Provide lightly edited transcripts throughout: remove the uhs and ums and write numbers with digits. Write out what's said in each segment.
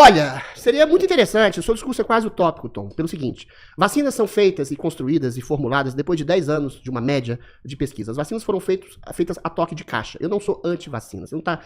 Olha, seria muito interessante, o seu discurso é quase utópico, Tom, pelo seguinte, vacinas são feitas e construídas e formuladas depois de 10 anos de uma média de pesquisa. As vacinas foram feitas a toque de caixa. Eu não sou anti-vacina, você não está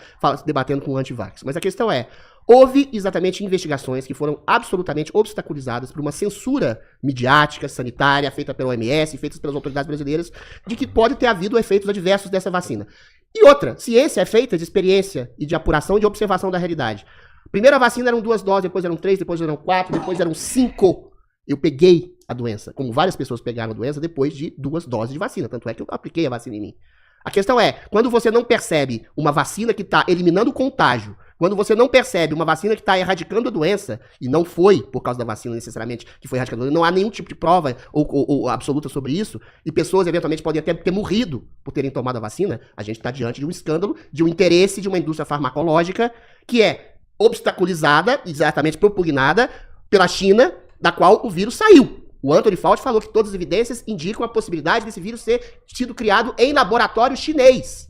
debatendo com anti-vax, mas a questão é, houve exatamente investigações que foram absolutamente obstaculizadas por uma censura midiática, sanitária, feita pela OMS, feitas pelas autoridades brasileiras, de que pode ter havido efeitos adversos dessa vacina. E outra, ciência é feita de experiência e de apuração e de observação da realidade. Primeira vacina eram 2 doses, depois eram 3, depois eram 4, depois eram 5. Eu peguei a doença, como várias pessoas pegaram a doença depois de 2 doses de vacina. Tanto é que eu apliquei a vacina em mim. A questão é, quando você não percebe uma vacina que está eliminando o contágio, quando você não percebe uma vacina que está erradicando a doença, e não foi por causa da vacina necessariamente que foi erradicando a doença, não há nenhum tipo de prova ou absoluta sobre isso, e pessoas eventualmente podem até ter morrido por terem tomado a vacina, a gente está diante de um escândalo, de um interesse de uma indústria farmacológica que é obstaculizada, exatamente propugnada pela China, da qual o vírus saiu. O Anthony Fauci falou que todas as evidências indicam a possibilidade desse vírus ter sido criado em laboratório chinês.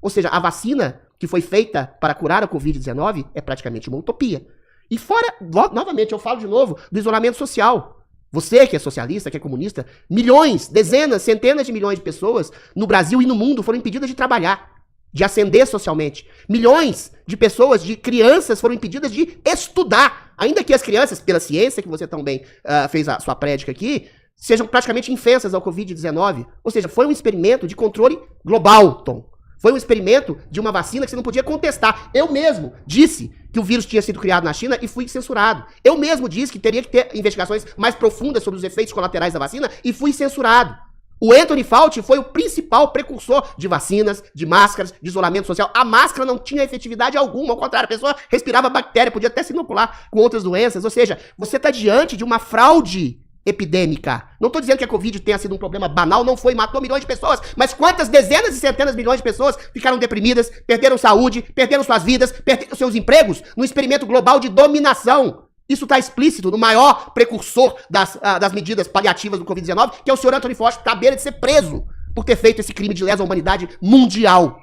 Ou seja, a vacina que foi feita para curar a Covid-19 é praticamente uma utopia. E fora, novamente, eu falo de novo, do isolamento social. Você que é socialista, que é comunista, milhões, dezenas, centenas de milhões de pessoas no Brasil e no mundo foram impedidas de trabalhar, de ascender socialmente. Milhões de pessoas, de crianças, foram impedidas de estudar. Ainda que as crianças, pela ciência, que você também fez a sua prédica aqui, sejam praticamente infensas ao Covid-19. Ou seja, foi um experimento de controle global, Tom. Foi um experimento de uma vacina que você não podia contestar. Eu mesmo disse que o vírus tinha sido criado na China e fui censurado. Eu mesmo disse que teria que ter investigações mais profundas sobre os efeitos colaterais da vacina e fui censurado. O Anthony Fauci foi o principal precursor de vacinas, de máscaras, de isolamento social. A máscara não tinha efetividade alguma, ao contrário, a pessoa respirava bactéria, podia até se inocular com outras doenças. Ou seja, você está diante de uma fraude epidêmica. Não estou dizendo que a Covid tenha sido um problema banal, não foi, matou milhões de pessoas, mas quantas dezenas e centenas de milhões de pessoas ficaram deprimidas, perderam saúde, perderam suas vidas, perderam seus empregos no experimento global de dominação. Isso está explícito no maior precursor das medidas paliativas do Covid-19, que é o senhor Anthony Fauci, que está à beira de ser preso por ter feito esse crime de lesa humanidade mundial.